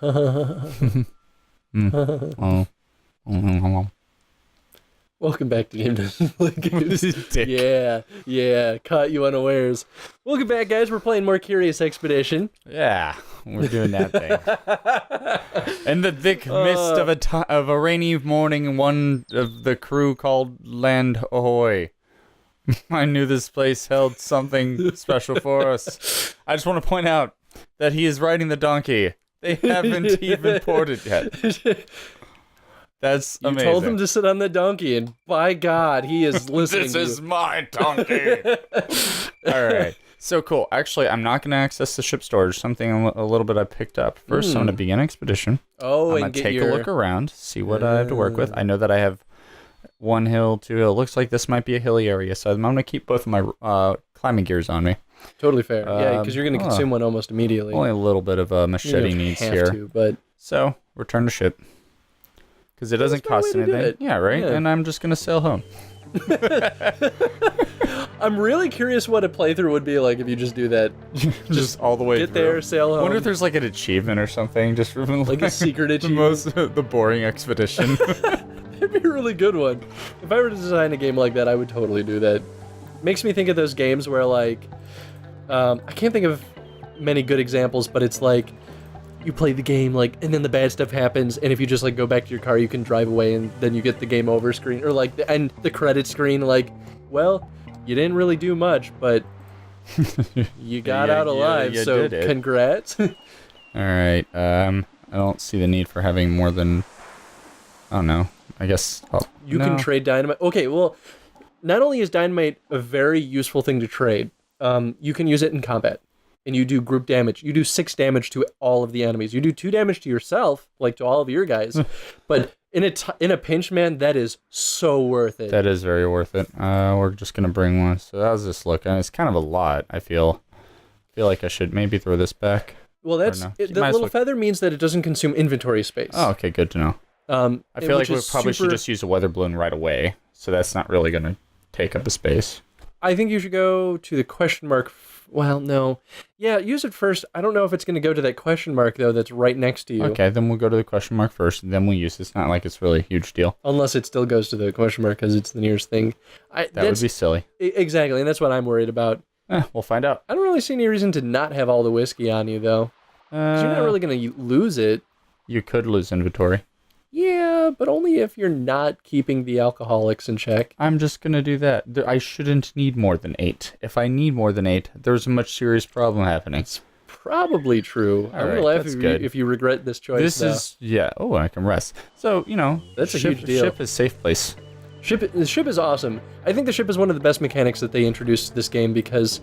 Welcome back to Game Doesn't Play Games. Yeah, caught you unawares. Welcome back, guys. We're playing more Curious Expedition. Yeah, we're doing that thing. In the thick mist of a rainy morning, one of the crew called Land Ahoy. I knew this place held something special for us. I just want to point out that he is riding the donkey. They haven't even ported yet. That's amazing. You told him to sit on the donkey, and by God, he is listening This to is you. my donkey. All right. So cool. Actually, I'm not going to access the ship storage, something a little bit I picked up. First, I'm going to begin expedition. Oh, I'm going to take a look around, see what I have to work with. I know that I have one hill, two hill. Looks like this might be a hilly area, so I'm going to keep both of my climbing gears on me. Totally fair. Yeah, because you're going to consume one almost immediately. Only a little bit of a machete needs here. But so, return to ship. Because it doesn't cost anything. Yeah, right? Yeah. And I'm just going to sail home. I'm really curious what a playthrough would be like if you just do that. just all the way get through. There, sail home. I wonder if there's like an achievement or something. Just like a secret achievement. The boring expedition. It'd be a really good one. If I were to design a game like that, I would totally do that. Makes me think of those games where like, I can't think of many good examples, but it's like, you play the game, like, and then the bad stuff happens, and if you just, like, go back to your car, you can drive away, and then you get the game over screen, or, like, the credit screen, like, well, you didn't really do much, but you got out alive, so congrats. Alright, I don't see the need for having more than, I don't know, I guess you can trade dynamite. Okay, well, not only is dynamite a very useful thing to trade, you can use it in combat. And you do group damage. You do 6 damage to all of the enemies. You do 2 damage to yourself, like to all of your guys. But in a pinch, man, that is so worth it. That is very worth it. We're just gonna bring one. So how's this look? It's kind of a lot. I feel like I should maybe throw this back. Well, the little feather means that it doesn't consume inventory space. Oh, okay, good to know. I feel like we probably should just use a weather balloon right away. So that's not really gonna take up a space. I think you should go to the question mark. Well, no. Yeah, use it first. I don't know if it's going to go to that question mark, though, that's right next to you. Okay, then we'll go to the question mark first, and then we'll use it. It's not like it's really a huge deal. Unless it still goes to the question mark because it's the nearest thing. That would be silly. Exactly, and that's what I'm worried about. We'll find out. I don't really see any reason to not have all the whiskey on you, though. Because you're not really going to lose it. You could lose inventory. Yeah, but only if you're not keeping the alcoholics in check. I'm just going to do that. I shouldn't need more than 8. If I need more than 8, there's a much serious problem happening. It's probably true. I'm going to laugh if you regret this choice. Oh, I can rest. So, that's a huge deal. Ship is a safe place. The ship is awesome. I think the ship is one of the best mechanics that they introduced to this game because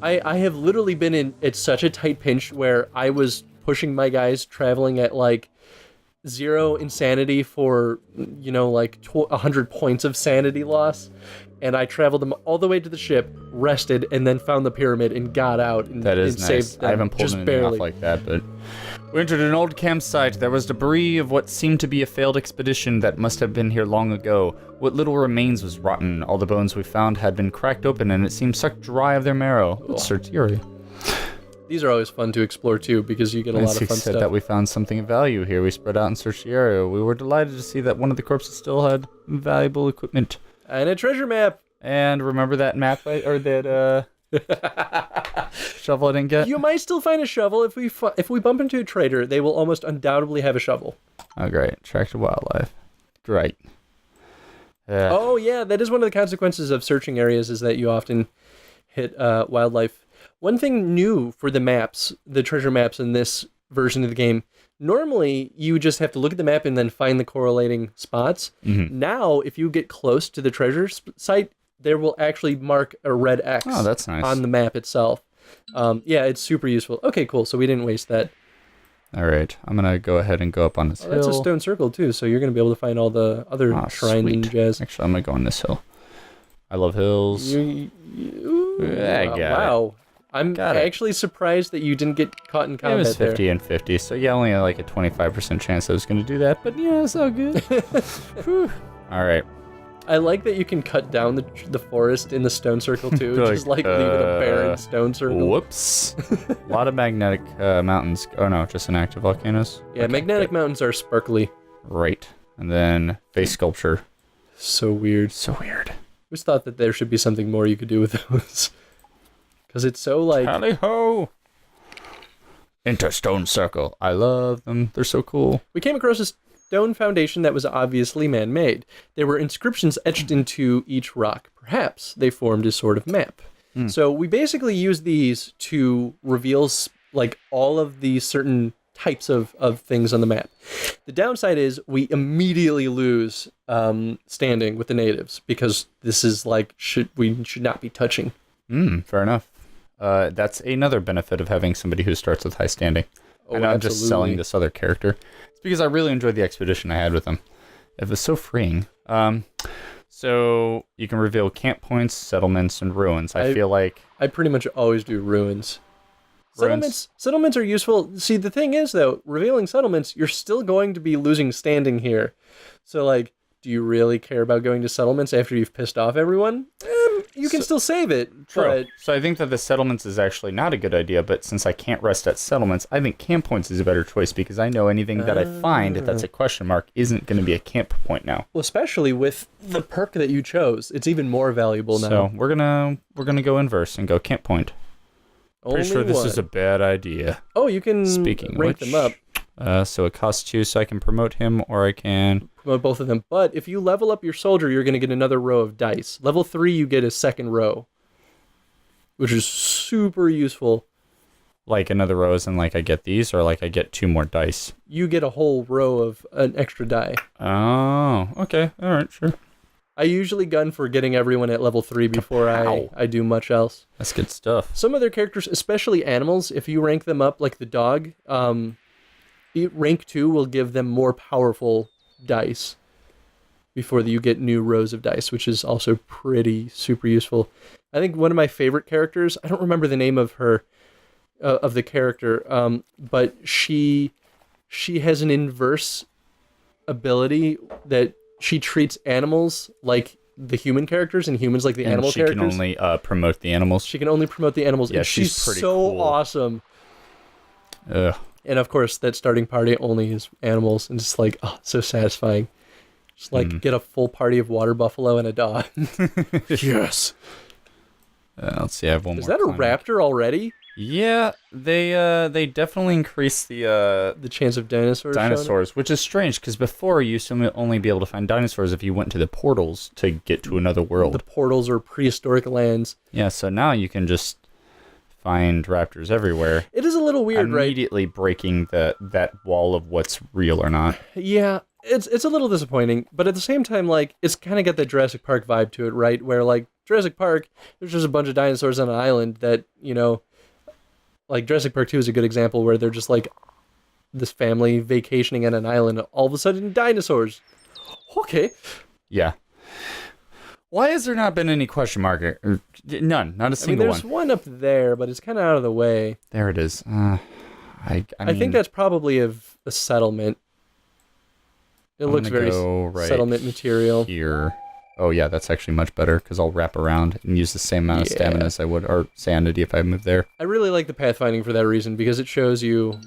I have literally been at such a tight pinch where I was pushing my guys traveling at like 0 insanity for, like 100 points of sanity loss. And I traveled them all the way to the ship, rested, and then found the pyramid and got out. And, that is and nice. Saved them, I haven't pulled anything off like that, but we entered an old campsite. There was debris of what seemed to be a failed expedition that must have been here long ago. What little remains was rotten. All the bones we found had been cracked open, and it seemed sucked dry of their marrow. Let's search the area. These are always fun to explore, too, because you get a lot of fun said stuff. That we found something of value here. We spread out and searched the area. We were delighted to see that one of the corpses still had valuable equipment. And a treasure map. And remember that map, or that shovel I didn't get? You might still find a shovel. If we bump into a trader, they will almost undoubtedly have a shovel. Oh, great. Attractive wildlife. Great. Oh, yeah. That is one of the consequences of searching areas is that you often hit wildlife. One thing new for the maps, the treasure maps in this version of the game, normally you just have to look at the map and then find the correlating spots. Mm-hmm. Now, if you get close to the treasure site, there will actually mark a red X that's nice. on the map itself. Yeah, it's super useful. Okay, cool. So we didn't waste that. All right. I'm going to go ahead and go up on this hill. That's a stone circle, too, so you're going to be able to find all the other shrines and jazz. Actually, I'm going to go on this hill. I love hills. Wow. I'm actually surprised that you didn't get caught in combat. It was 50 and 50, so yeah, only like a 25% chance I was going to do that, but yeah, it's all good. All right. I like that you can cut down the forest in the stone circle too, just like leave it a barren stone circle. Whoops. A lot of magnetic mountains. Oh no, just inactive volcanoes. Yeah, Okay, magnetic good. mountains are sparkly. Right. And then face sculpture. So weird. So weird. I always thought that there should be something more you could do with those. Because it's so like... Tally ho! Interstone circle. I love them. They're so cool. We came across a stone foundation that was obviously man-made. There were inscriptions etched into each rock. Perhaps they formed a sort of map. So we basically used these to reveal like all of the certain types of things on the map. The downside is we immediately lose standing with the natives because this is like we should not be touching. Fair enough. That's another benefit of having somebody who starts with high standing. Oh, I know I'm absolutely. just selling this other character. It's because I really enjoyed the expedition I had with them. It was so freeing. So you can reveal camp points, settlements, and ruins. I feel like I pretty much always do ruins. Ruins. Settlements are useful. See, the thing is, though, revealing settlements, you're still going to be losing standing here. So, like, do you really care about going to settlements after you've pissed off everyone? You can still save it. True. But So I think that the settlements is actually not a good idea, but since I can't rest at settlements, I think camp points is a better choice because I know anything that I find, if that's a question mark, isn't going to be a camp point now. well, especially with the perk that you chose, it's even more valuable now. So we're gonna go inverse and go camp point. Pretty sure this is a bad idea. Oh, you can Speaking of rank which, them up. So it costs 2, so I can promote him, or I can... Promote both of them. But if you level up your soldier, you're going to get another row of dice. Level 3, you get a second row, which is super useful. Like another row is, and like I get these, or like I get 2 more dice. You get a whole row of an extra die. Oh, okay. All right, sure. I usually gun for getting everyone at level 3 before I do much else. That's good stuff. Some other characters, especially animals, if you rank them up like the dog, rank 2 will give them more powerful dice before you get new rows of dice, which is also pretty super useful. I think one of my favorite characters, I don't remember the name of her, of the character, but she has an inverse ability that she treats animals like the human characters and humans like the animal characters. She can only promote the animals. She can only promote the animals. Yeah, and she's pretty so cool. awesome. Ugh. And of course, that starting party only is animals, and it's like, oh, so satisfying. Just like get a full party of water buffalo and a dog. Yes. Let's see, I have one more. Is that a climbing. raptor already? Yeah, they definitely increased the chance of dinosaurs. dinosaurs, which is strange because before you used to only be able to find dinosaurs if you went to the portals to get to another world. The portals are prehistoric lands. Yeah, so now you can just find raptors everywhere. It is a little weird, right? Immediately breaking that wall of what's real or not. Yeah, it's a little disappointing, but at the same time, like, it's kind of got that Jurassic Park vibe to it, right? Where, like, Jurassic Park, there's just a bunch of dinosaurs on an island that, you know, like Jurassic Park 2 is a good example where they're just like this family vacationing on an island, all of a sudden dinosaurs. Okay. Yeah. Why has there not been any question mark? None. Not a single there's one up there, but it's kind of out of the way. There it is. I think that's probably a settlement. It looks very settlement material. Here. Oh, yeah, that's actually much better because I'll wrap around and use the same amount of stamina as I would, or sanity if I move there. I really like the pathfinding for that reason because it shows you...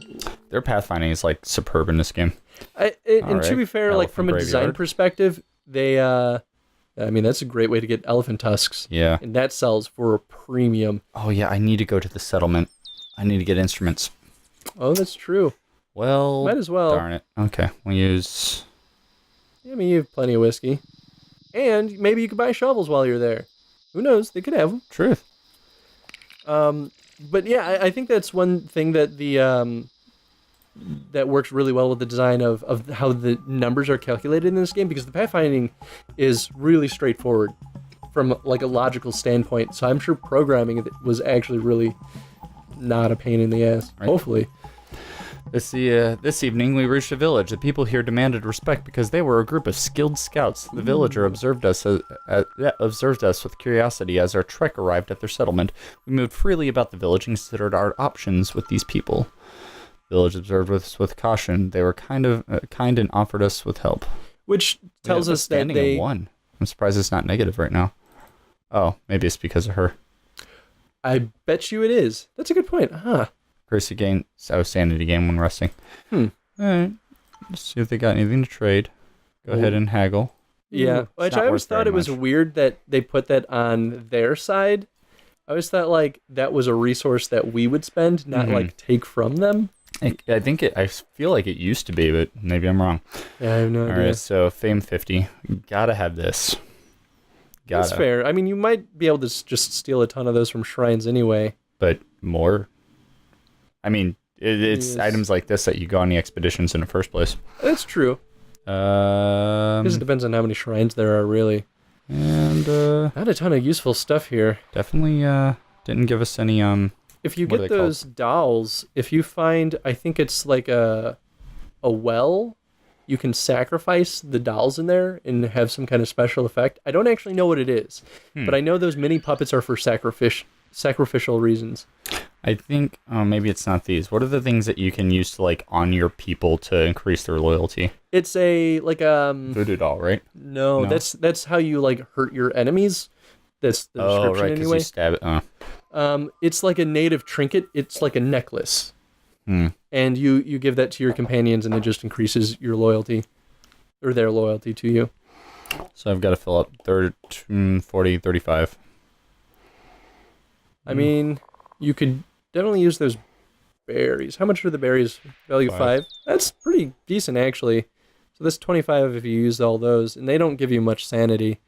Their pathfinding is, like, superb in this game. And to be fair, like, from a design graveyard. perspective, they... I mean, that's a great way to get elephant tusks. Yeah. And that sells for a premium. Oh, yeah, I need to go to the settlement. I need to get instruments. Oh, that's true. Well... Might as well. Darn it. Okay, we'll use... I mean, you have plenty of whiskey. And maybe you could buy shovels while you're there. Who knows? They could have them. Truth. But yeah, I think that's one thing that that works really well with the design of how the numbers are calculated in this game, because the pathfinding is really straightforward from like a logical standpoint. So I'm sure programming it was actually really not a pain in the ass. Right. Hopefully. This evening, we reached a village. The people here demanded respect because they were a group of skilled scouts. The villager observed us with curiosity as our trek arrived at their settlement. We moved freely about the village and considered our options with these people. The village observed us with caution. They were kind and offered us with help. Which tells us that they won. I'm surprised it's not negative right now. Oh, maybe it's because of her. I bet you it is. That's a good point. Huh. Gracie gain, sanity gain when resting. Hmm. Alright. Let's see if they got anything to trade. Go ahead and haggle. Yeah, which I always thought it was weird that they put that on their side. I always thought like that was a resource that we would spend, not like take from them. I feel like it used to be, but maybe I'm wrong. Yeah, I have no idea. Alright, so Fame 50. Gotta have this. That's fair. I mean, you might be able to just steal a ton of those from shrines anyway. But more? I mean, it's items like this that you go on the expeditions in the first place. That's true. Because it depends on how many shrines there are, really. And, not a ton of useful stuff here. Definitely, didn't give us any, If you get those dolls, if you find, I think it's like a well, you can sacrifice the dolls in there and have some kind of special effect. I don't actually know what it is, but I know those mini puppets are for sacrificial reasons. I think, maybe it's not these. What are the things that you can use to, like, on your people to increase their loyalty? It's Voodoo doll, right? No, that's how you, like, hurt your enemies. That's the description right, anyway. You stab it. It's like a native trinket. It's like a necklace. And you give that to your companions, and it just increases your loyalty, or their loyalty to you. So I've got to fill up 40, 35. I mean, you could definitely use those berries. How much are the berries? Value 5? That's pretty decent, actually. So that's 25 if you use all those, and they don't give you much sanity.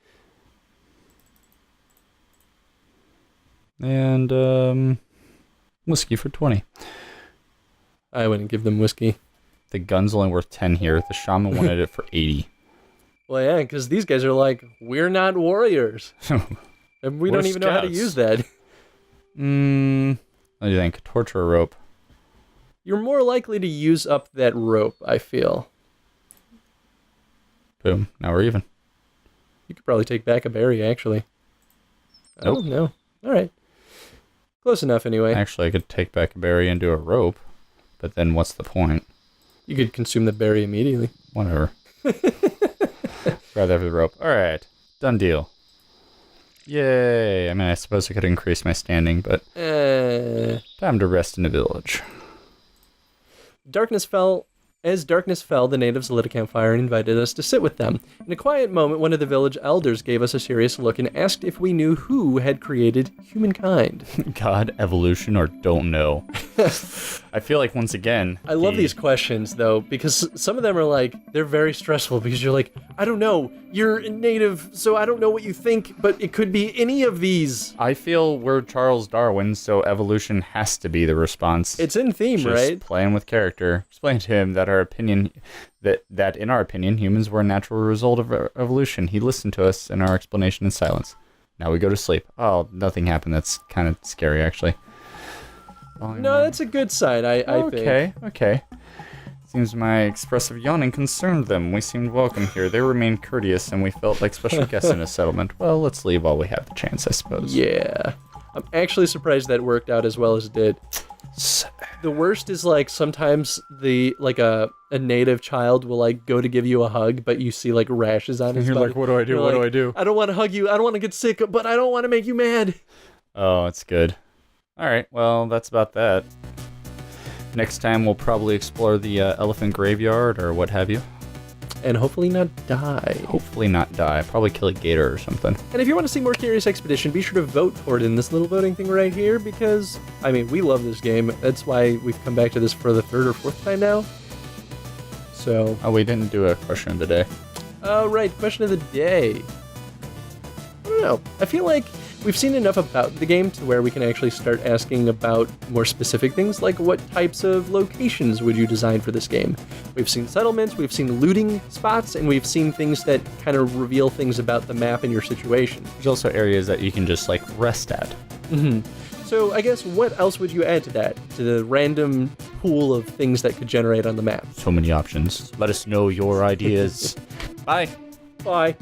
And, whiskey for 20. I wouldn't give them whiskey. The gun's only worth 10 here. The shaman wanted it for 80. Well, yeah, because these guys are like, we're not warriors. And we don't even know how to use that. What do you think? Torture a rope. You're more likely to use up that rope, I feel. Boom. Now we're even. You could probably take back a berry, actually. Nope. Oh, no. All right. Close enough, anyway. Actually, I could take back a berry and do a rope. But then what's the point? You could consume the berry immediately. Whatever. Rather have the rope. All right. Done deal. Yay. I mean, I suppose I could increase my standing, but time to rest in the village. Darkness fell. As darkness fell, the natives lit a campfire and invited us to sit with them. In a quiet moment, one of the village elders gave us a serious look and asked if we knew who had created humankind. God, evolution, or don't know. I feel like, once again... I love these questions, though, because some of them are like, they're very stressful, because you're like, I don't know, you're a native, so I don't know what you think, but it could be any of these. I feel we're Charles Darwin, so evolution has to be the response. It's in theme, just right? Playing with character. Explain to him that in our opinion, humans were a natural result of evolution. He listened to us and our explanation in silence. Now we go to sleep. Oh, nothing happened. That's kind of scary, actually. No, that's a good sign, I think. Okay. Seems my expressive yawning concerned them. We seemed welcome here. They remained courteous, and we felt like special guests in a settlement. Well, let's leave while we have the chance, I suppose. Yeah. I'm actually surprised that worked out as well as it did. The worst is, like, sometimes a native child will, like, go to give you a hug, but you see, like, rashes on his body. You're like, what do I do? What do I do? I don't want to hug you. I don't want to get sick, but I don't want to make you mad. Oh, it's good. All right, well, that's about that. Next time, we'll probably explore the elephant graveyard or what have you. And hopefully not die. Probably kill a gator or something. And if you want to see more Curious Expedition, be sure to vote for it in this little voting thing right here, because, I mean, we love this game. That's why we've come back to this for the 3rd or 4th time now. So... Oh, we didn't do a question of the day. Oh, right, question of the day. I don't know. I feel like we've seen enough about the game to where we can actually start asking about more specific things, like what types of locations would you design for this game? We've seen settlements, we've seen looting spots, and we've seen things that kind of reveal things about the map and your situation. There's also areas that you can just, like, rest at. Mm-hmm. So I guess what else would you add to that? To the random pool of things that could generate on the map? So many options. Let us know your ideas. Bye. Bye.